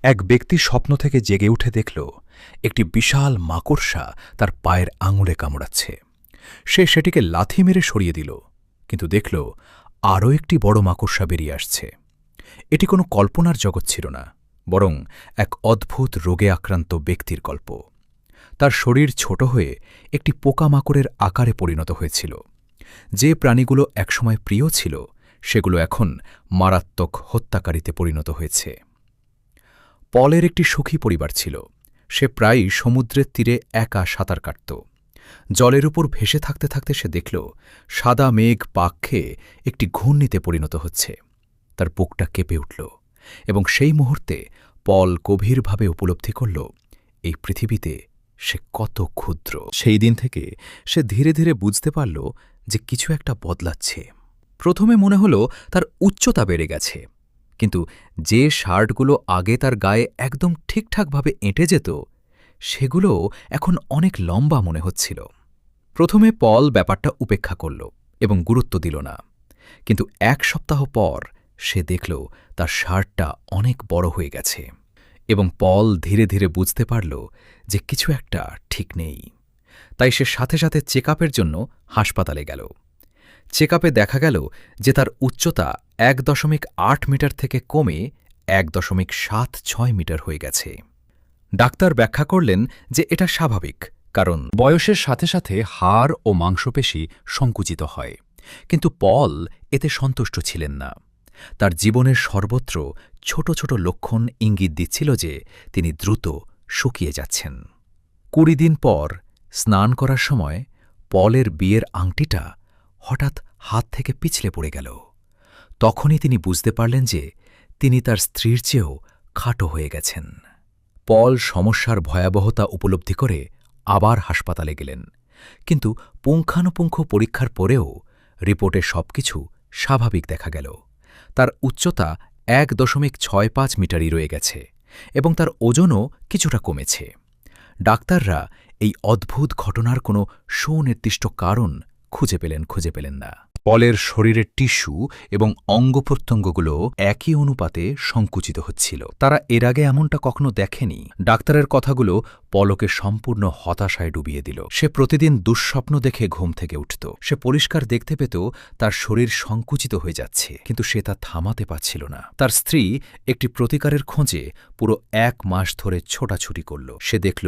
এক ব্যক্তি স্বপ্ন থেকে জেগে উঠে দেখল একটি বিশাল মাকড়সা তার পায়ের আঙুলে কামড়াচ্ছে। সে সেটিকে লাথি মেরে সরিয়ে দিল, কিন্তু দেখল আরও একটি বড় মাকড়সা বেরিয়ে আসছে। এটি কোনো কল্পনার জগৎ ছিল না, বরং এক অদ্ভুত রোগে আক্রান্ত ব্যক্তির গল্প। তার শরীর ছোট হয়ে একটি পোকামাকড়ের আকারে পরিণত হয়েছিল। যে প্রাণীগুলো একসময় প্রিয় ছিল, সেগুলো এখন মারাত্মক হত্যাকারীতে পরিণত হয়েছে। পলের একটি সুখী পরিবার ছিল। সে প্রায়ই সমুদ্রের তীরে একা সাঁতার কাটত। জলের উপর ভেসে থাকতে থাকতে সে দেখল সাদা মেঘ পাক খেয়ে একটি ঘূর্ণিতে পরিণত হচ্ছে। তার বুকটা কেঁপে উঠল, এবং সেই মুহূর্তে পল গভীরভাবে উপলব্ধি করল এই পৃথিবীতে সে কত ক্ষুদ্র। সেই দিন থেকে সে ধীরে ধীরে বুঝতে পারল যে কিছু একটা বদলাচ্ছে। প্রথমে মনে হল তার উচ্চতা বেড়ে গেছে, কিন্তু যে শার্টগুলো আগে তার গায়ে একদম ঠিকঠাকভাবে এঁটে যেত, সেগুলো এখন অনেক লম্বা মনে হচ্ছিল। প্রথমে পল ব্যাপারটা উপেক্ষা করল এবং গুরুত্ব দিল না, কিন্তু এক সপ্তাহ পর সে দেখল তার শার্টটা অনেক বড় হয়ে গেছে, এবং পল ধীরে ধীরে বুঝতে পারল যে কিছু একটা ঠিক নেই। তাই সে সাথে সাথে চেকআপের জন্য হাসপাতালে গেল। চেকআপে দেখা গেল যে তার উচ্চতা 1.8 মিটার থেকে কমে 1.76 মিটার হয়ে গেছে। ডাক্তার ব্যাখ্যা করলেন যে এটা স্বাভাবিক, কারণ বয়সের সাথে সাথে হাড় ও মাংসপেশি সংকুচিত হয়। কিন্তু পল এতে সন্তুষ্ট ছিলেন না। তার জীবনের সর্বত্র ছোট ছোট লক্ষণ ইঙ্গিত দিচ্ছিল যে তিনি দ্রুত শুকিয়ে যাচ্ছেন। 20 দিন পর স্নান করার সময় পলের বিয়ের আংটিটা হঠাৎ হাত থেকে পিছলে পড়ে গেল। তখনই তিনি বুঝতে পারলেন যে তিনি তার স্ত্রীর চেয়েও খাটো হয়ে গেছেন। পল সমস্যার ভয়াবহতা উপলব্ধি করে আবার হাসপাতালে গেলেন, কিন্তু পুঙ্খানুপুঙ্খ পরীক্ষার পরেও রিপোর্টে সবকিছু স্বাভাবিক দেখা গেল। তার উচ্চতা 1.65 মিটারই রয়ে গেছে, এবং তার ওজনও কিছুটা কমেছে। ডাক্তাররা এই অদ্ভুত ঘটনার কোনো সুনির্দিষ্ট কারণ খুঁজে পেলেন না। পলের শরীরের টিস্যু এবং অঙ্গপ্রত্যঙ্গগুলো একই অনুপাতে সংকুচিত হচ্ছিল। তারা এর আগে এমনটা কখনো দেখেনি। ডাক্তারের কথাগুলো পলকে সম্পূর্ণ হতাশায় ডুবিয়ে দিল। সে প্রতিদিন দুঃস্বপ্ন দেখে ঘুম থেকে উঠত। সে পরিষ্কার দেখতে পেত তার শরীর সংকুচিত হয়ে যাচ্ছে, কিন্তু সে তা থামাতে পারছিল না। তার স্ত্রী একটি প্রতিকারের খোঁজে পুরো 1 মাস ধরে ছোটাছুটি করল। সে দেখল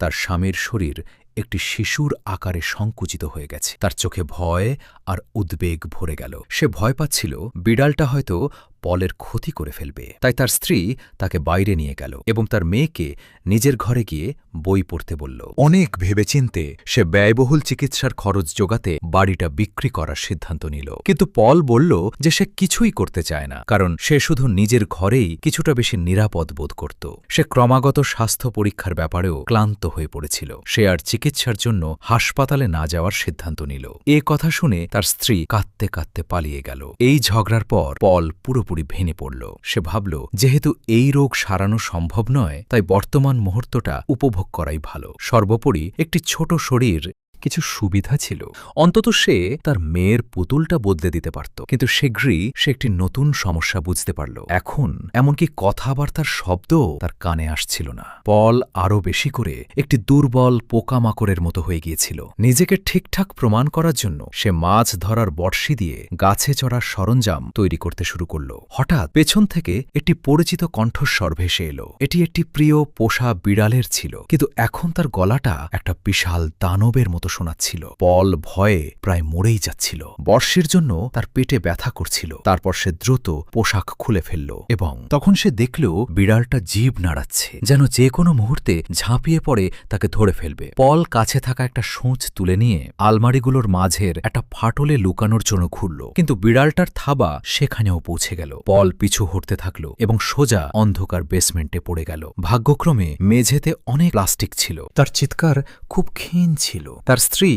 তার স্বামীর শরীর একটি শিশুর আকারে সংকুচিত হয়ে গেছে। তার চোখে ভয় আর উদ্বেগ ভরে গেল। সে ভয় পাচ্ছিল বিড়ালটা হয়তো পলের ক্ষতি করে ফেলবে। তাই তার স্ত্রী তাকে বাইরে নিয়ে গেল এবং তার মেয়েকে নিজের ঘরে গিয়ে বই পড়তে বলল। অনেক ভেবেচিন্তে সে ব্যয়বহুল চিকিৎসার খরচ জোগাতে বাড়িটা বিক্রি করার সিদ্ধান্ত নিল। কিন্তু পল বলল যে সে কিছুই করতে চায় না, কারণ সে শুধু নিজের ঘরেই কিছুটা বেশি নিরাপদ বোধ করত। সে ক্রমাগত স্বাস্থ্য পরীক্ষার ব্যাপারেও ক্লান্ত হয়ে পড়েছিল। সে আর চিকিৎসার জন্য হাসপাতালে না যাওয়ার সিদ্ধান্ত নিল। এ কথা শুনে তার স্ত্রী কাঁদতে কাঁদতে পালিয়ে গেল। এই ঝগড়ার পর পল পুরোপুরি ভেঙে পড়ল। সে ভাবল, যেহেতু এই রোগ সারানো সম্ভব নয়, তাই বর্তমান মুহূর্তটা উপভোগ করাই ভালো। সর্বোপরি একটি ছোট শরীর, কিছু সুবিধা ছিল। অন্তত সে তার মেয়ের পুতুলটা বদলে দিতে পারত। কিন্তু শীঘ্রই সে একটি নতুন সমস্যা বুঝতে পারল। এখন এমনকি কথাবার্তার শব্দও তার কানে আসছিল না। পল আরও বেশি করে একটি দুর্বল পোকামাকড়ের মতো হয়ে গিয়েছিল। নিজেকে ঠিকঠাক প্রমাণ করার জন্য সে মাছ ধরার বড়শি দিয়ে গাছে চড়ার সরঞ্জাম তৈরি করতে শুরু করল। হঠাৎ পেছন থেকে একটি পরিচিত কণ্ঠস্বর ভেসে এলো। এটি একটি প্রিয় পোষা বিড়ালের ছিল, কিন্তু এখন তার গলাটা একটা বিশাল দানবের মতো শোনাচ্ছিল। পল ভয়ে প্রায় মরেই যাচ্ছিল। বর্ষির জন্য তার পেটে ব্যথা করছিল। তারপর সে দ্রুত পোশাক খুলে ফেলল, এবং তখন সে দেখল বিড়ালটা জিভ নাড়াচ্ছে, যেন যে কোনো মুহূর্তে ঝাঁপিয়ে পড়ে তাকে ধরে ফেলবে। পল কাছে থাকা একটা সূঁচ তুলে নিয়ে আলমারিগুলোর মাঝের একটা ফাটলে লুকানোর জন্য ঘুরল, কিন্তু বিড়ালটার থাবা সেখানেও পৌঁছে গেল। পল পিছু হটতে থাকল এবং সোজা অন্ধকার বেসমেন্টে পড়ে গেল। ভাগ্যক্রমে মেঝেতে অনেক প্লাস্টিক ছিল। তার চিৎকার খুব ক্ষীণ ছিল। তার স্ত্রী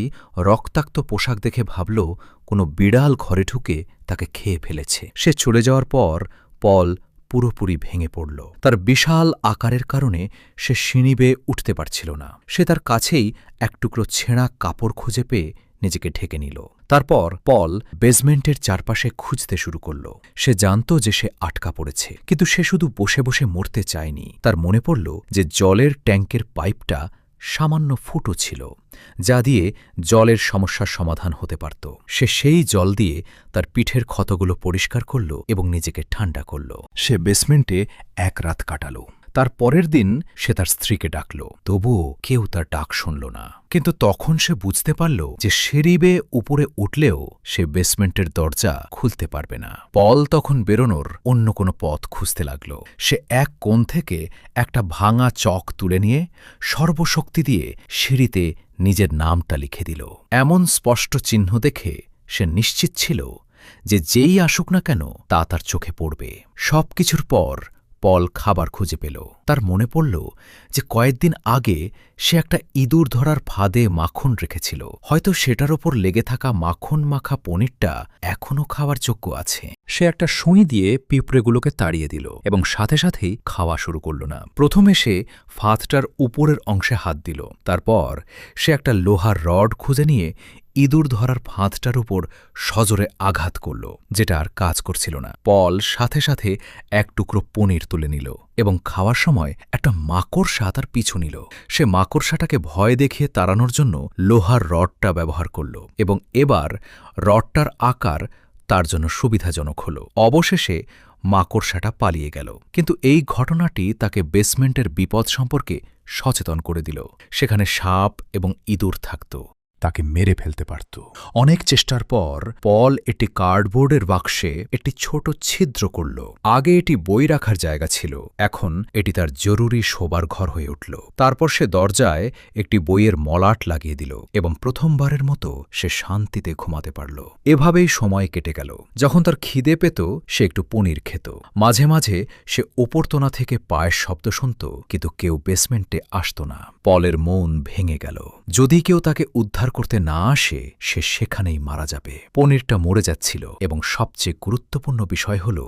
রক্তাক্ত পোশাক দেখে ভাবল কোনো বিড়াল ঘরে ঢুকে তাকে খেয়ে ফেলেছে। সে চলে যাওয়ার পর পল পুরোপুরি ভেঙে পড়ল। তার বিশাল আকারের কারণে সে সিঁড়ি বেয়ে উঠতে পারছিল না। সে তার কাছেই এক টুকরো ছেঁড়া কাপড় খুঁজে পেয়ে নিজেকে ঢেকে নিল। তারপর পল বেসমেন্টের চারপাশে খুঁজতে শুরু করল। সে জানত যে সে আটকা পড়েছে, কিন্তু সে শুধু বসে বসে মরতে চায়নি। তার মনে পড়ল যে জলের ট্যাঙ্কের পাইপটা সামান্য ফুটো ছিল, যা দিয়ে জলের সমস্যার সমাধান হতে পারত। সে সেই জল দিয়ে তার পিঠের ক্ষতগুলো পরিষ্কার করল এবং নিজেকে ঠান্ডা করল। সে বেসমেন্টে এক রাত কাটাল। তার পরের দিন সে তার স্ত্রীকে ডাকল, তবুও কেউ তার ডাক শুনল না। কিন্তু তখন সে বুঝতে পারল যে সিঁড়ি বেয়ে উপরে উঠলেও সে বেসমেন্টের দরজা খুলতে পারবে না। পল তখন বেরোনোর অন্য কোনো পথ খুঁজতে লাগল। সে এক কোণ থেকে একটা ভাঙা চক তুলে নিয়ে সর্বশক্তি দিয়ে সিঁড়িতে নিজের নামটা লিখে দিল। এমন স্পষ্ট চিহ্ন দেখে সে নিশ্চিত ছিল যে যেই আসুক না কেন তা তার চোখে পড়বে। সবকিছুর পর পল খাবার খুঁজে পেল। তার মনে পড়ল যে কয়েকদিন আগে সে একটা ইঁদুর ধরার ফাঁদে মাখন রেখেছিল। হয়তো সেটার ওপর লেগে থাকা মাখন মাখা পনিরটা এখনও খাওয়ার যোগ্য আছে। সে একটা সুঁই দিয়ে পিঁপড়েগুলোকে তাড়িয়ে দিল এবং সাথে সাথেই খাওয়া শুরু করল না। প্রথমে সে ফাঁদটার উপরের অংশে হাত দিল। তারপর সে একটা লোহার রড খুঁজে নিয়ে ইঁদুর ধরার ফাঁদটার উপর সজোরে আঘাত করল, যেটা আর কাজ করছিল না। পল সাথে সাথে এক টুকরো পনির তুলে নিল এবং খাওয়ার সময় একটা মাকড়সা তার পিছু নিল। সে মাকড়সাটাকে ভয় দেখিয়ে তাড়ানোর জন্য লোহার রডটা ব্যবহার করল এবং এবার রডটার আকার তার জন্য সুবিধাজনক হল। অবশেষে মাকড়সাটা পালিয়ে গেল। কিন্তু এই ঘটনাটি তাকে বেসমেন্টের বিপদ সম্পর্কে সচেতন করে দিল। সেখানে সাপ এবং ইঁদুর থাকত, তাকে মেরে ফেলতে পারত। অনেক চেষ্টার পর পল একটি কার্ডবোর্ডের বাক্সে একটি ছোট ছিদ্র করল। আগে এটি বই রাখার জায়গা ছিল, এখন এটি তার জরুরি শোবার ঘর হয়ে উঠল। তারপর সে দরজায় একটি বইয়ের মলাট লাগিয়ে দিল এবং প্রথমবারের মতো সে শান্তিতে ঘুমাতে পারল। এভাবেই সময় কেটে গেল। যখন তার খিদে পেত সে একটু পনির খেত। মাঝে মাঝে সে ওপরতলা থেকে পায়ের শব্দ শুনত, কিন্তু কেউ বেসমেন্টে আসত না। পলের মন ভেঙে গেল। যদি কেউ তাকে উদ্ধার করতে না আসে সে সেখানেই মারা যাবে। পনিরটা মরে যাচ্ছিল এবং সবচেয়ে গুরুত্বপূর্ণ বিষয় হল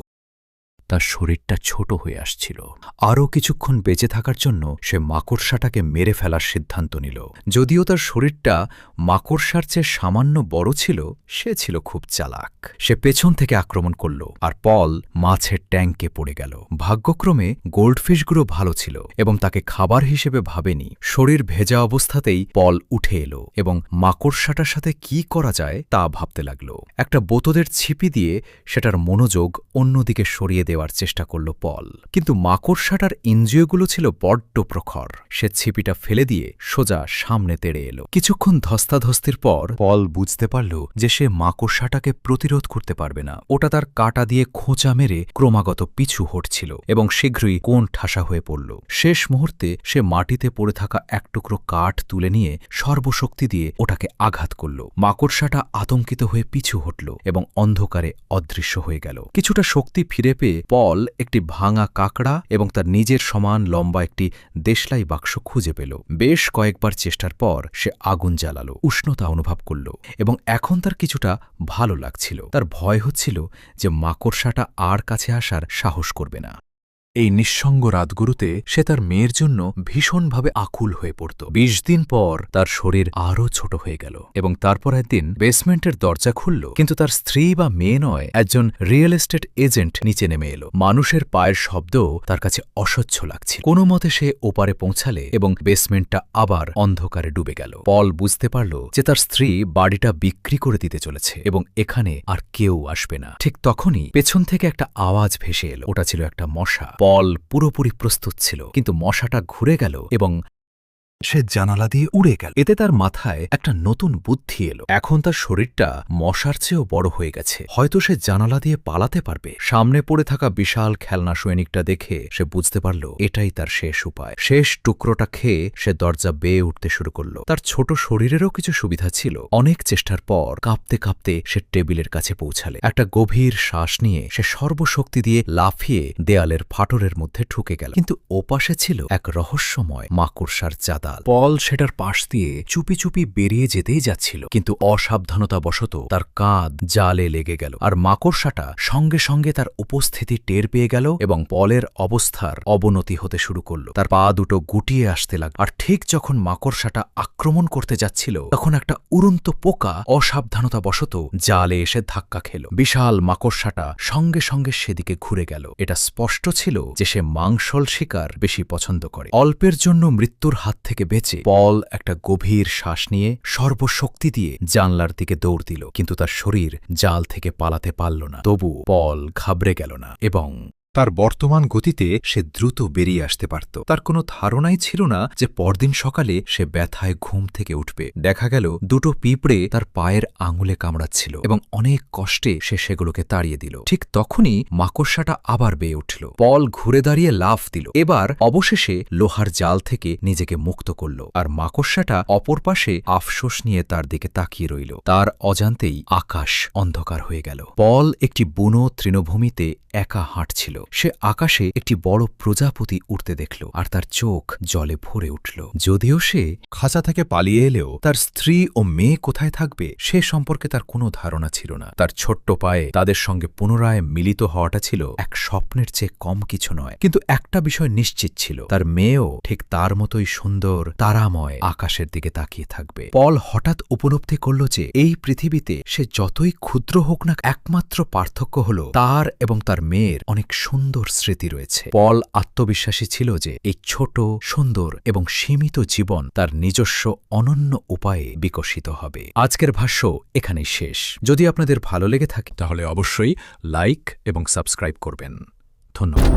তার শরীরটা ছোট হয়ে আসছিল। আরও কিছুক্ষণ বেঁচে থাকার জন্য সে মাকড়সাটাকে মেরে ফেলার সিদ্ধান্ত নিল। যদিও তার শরীরটা মাকড়সার চেয়ে সামান্য বড় ছিল, সে ছিল খুব চালাক। সে পেছন থেকে আক্রমণ করল আর পল মাছের ট্যাঙ্কে পড়ে গেল। ভাগ্যক্রমে গোল্ডফিশগুলো ভালো ছিল এবং তাকে খাবার হিসেবে ভাবেনি। শরীর ভেজা অবস্থাতেই পল উঠে এলো এবং মাকড়সাটার সাথে কি করা যায় তা ভাবতে লাগল। একটা বোতলের ছিপি দিয়ে সেটার মনোযোগ অন্যদিকে সরিয়ে দেওয়ার চেষ্টা করল পল, কিন্তু মাকড়সাটার ইন্দ্রিয়গুলো ছিল বড্ড প্রখর। সে ছিপিটা ফেলে দিয়ে সোজা সামনে তেড়ে এলো। কিছুক্ষণ ধস্তাধস্তির পর পল বুঝতে পারল যে সে মাকড়সাটাকে প্রতিরোধ করতে পারবে না। ওটা তার কাঁটা দিয়ে খোঁচা মেরে ক্রমাগত পিছু হটছিল এবং শীঘ্রই কোণ ঠাসা হয়ে পড়ল। শেষ মুহূর্তে সে মাটিতে পড়ে থাকা এক টুকরো কাঠ তুলে নিয়ে সর্বশক্তি দিয়ে ওটাকে আঘাত করল। মাকড়সাটা আতঙ্কিত হয়ে পিছু হটল এবং অন্ধকারে অদৃশ্য হয়ে গেল। কিছুটা শক্তি ফিরে পেয়ে পল একটি ভাঙা কাঁকড়া এবং তার নিজের সমান লম্বা একটি দেশলাই বাক্স খুঁজে পেল। বেশ কয়েকবার চেষ্টার পর সে আগুন জ্বালালো, উষ্ণতা অনুভব করল এবং এখন তার কিছুটা ভালো লাগছিল। তার ভয় হচ্ছিল যে মাকড়সাটা আর কাছে আসার সাহস করবে না। এই নিঃসঙ্গ রাতগুলোতে সে তার মেয়ের জন্য ভীষণভাবে আকুল হয়ে পড়ত। ২০ দিন পর তার শরীর আরও ছোট হয়ে গেল এবং তারপর একদিন বেসমেন্টের দরজা খুলল, কিন্তু তার স্ত্রী বা মেয়ে নয়, একজন রিয়েল এস্টেট এজেন্ট নিচে নেমে এলো। মানুষের পায়ের শব্দও তার কাছে অসহ্য লাগছিল। কোনো মতে সে ওপারে পৌঁছালে এবং বেসমেন্টটা আবার অন্ধকারে ডুবে গেল। পল বুঝতে পারল যে তার স্ত্রী বাড়িটা বিক্রি করে দিতে চলেছে এবং এখানে আর কেউ আসবে না। ঠিক তখনই পেছন থেকে একটা আওয়াজ ভেসে এলো। ওটা ছিল একটা মশা। পল পুরোপুরি প্রস্তুত ছিল, কিন্তু মশাটা ঘুরে গেল এবং সে জানালা দিয়ে উড়ে গেল। এতে তার মাথায় একটা নতুন বুদ্ধি এলো। এখন তার শরীরটা মশার চেয়েও বড় হয়ে গেছে। হয়তো সে জানালা দিয়ে পালাতে পারবে। সামনে পড়ে থাকা বিশাল খেলনা সৈনিকটা দেখে সে বুঝতে পারল এটাই তার শেষ উপায়। শেষ টুকরোটা খেয়ে সে দরজা বেয়ে উঠতে শুরু করল। তার ছোট শরীরেরও কিছু সুবিধা ছিল। অনেক চেষ্টার পর কাঁপতে কাঁপতে সে টেবিলের কাছে পৌঁছালে। একটা গভীর শ্বাস নিয়ে সে সর্বশক্তি দিয়ে লাফিয়ে দেয়ালের ফাটলের মধ্যে ঢুকে গেল। কিন্তু ওপাশে ছিল এক রহস্যময় মাকড়সার চাদা। জাল। পল সেটার পাশ দিয়ে চুপি চুপি বেরিয়ে যেতেই যাচ্ছিল, কিন্তু অসাবধানতাবশত তার কাঁধ জালে লেগে গেল, আর মাকড়সাটা সঙ্গে সঙ্গে তার উপস্থিতি টের পেয়ে গেল এবং পলের অবস্থার অবনতি হতে শুরু করল। তার পা দুটো গুটিয়ে আসতে লাগল, আর ঠিক যখন মাকড়সাটা আক্রমণ করতে যাচ্ছিল তখন একটা উড়ন্ত পোকা অসাবধানতাবশত জালে এসে ধাক্কা খেল। বিশাল মাকড়সাটা সঙ্গে সঙ্গে সেদিকে ঘুরে গেল। এটা স্পষ্ট ছিল যে সে মাংসল শিকার বেশি পছন্দ করে। অল্পের জন্য মৃত্যুর হাত থেকে বেঁচে পল একটা গভীর শ্বাস নিয়ে সর্বশক্তি দিয়ে জানলার দিকে দৌড় দিল, কিন্তু তার শরীর জাল থেকে পালাতে পারল না। তবু পল ঘাবড়ে গেল না এবং তার বর্তমান গতিতে সে দ্রুত বেরিয়ে আসতে পারত। তার কোনো ধারণাই ছিল না যে পরদিন সকালে সে ব্যথায় ঘুম থেকে উঠবে। দেখা গেল দুটো পিঁপড়ে তার পায়ের আঙুলে কামড়াচ্ছিল এবং অনেক কষ্টে সে সেগুলোকে তাড়িয়ে দিল। ঠিক তখনই মাকড়সাটা আবার বেয়ে উঠল। পল ঘুরে দাঁড়িয়ে লাফ দিল। এবার অবশেষে লোহার জাল থেকে নিজেকে মুক্ত করল, আর মাকড়সাটা অপর পাশে আফসোস নিয়ে তার দিকে তাকিয়ে রইল। তার অজান্তেই আকাশ অন্ধকার হয়ে গেল। পল একটি বুনো তৃণভূমিতে একা হাঁটছিল। সে আকাশে একটি বড় প্রজাপতি উঠতে দেখল, আর তার চোখ জলে ভরে উঠল। যদিও সে খাঁচা থেকে পালিয়ে এলেও তার স্ত্রী ও মেয়ে কোথায় থাকবে সে সম্পর্কে তার কোনো ধারণা ছিল না। তার ছোট্ট পায়ে তাদের সঙ্গে পুনরায় মিলিত হওয়াটা ছিল এক স্বপ্নের চেয়ে কম কিছু নয়। কিন্তু একটা বিষয় নিশ্চিত ছিল, তার মেয়েও ঠিক তার মতোই সুন্দর তারাময় আকাশের দিকে তাকিয়ে থাকবে। পল হঠাৎ উপলব্ধি করল যে এই পৃথিবীতে সে যতই ক্ষুদ্র হোক না, একমাত্র পার্থক্য হল তার এবং তার মেয়ের অনেক সুন্দর স্মৃতি রয়েছে। পল আত্মবিশ্বাসী ছিল যে এই ছোট, সুন্দর এবং সীমিত জীবন তার নিজস্ব অনন্য উপায়ে বিকশিত হবে। আজকের ভাষ্য এখানেই শেষ। যদি আপনাদের ভালো লেগে থাকে তাহলে অবশ্যই লাইক এবং সাবস্ক্রাইব করবেন। ধন্যবাদ।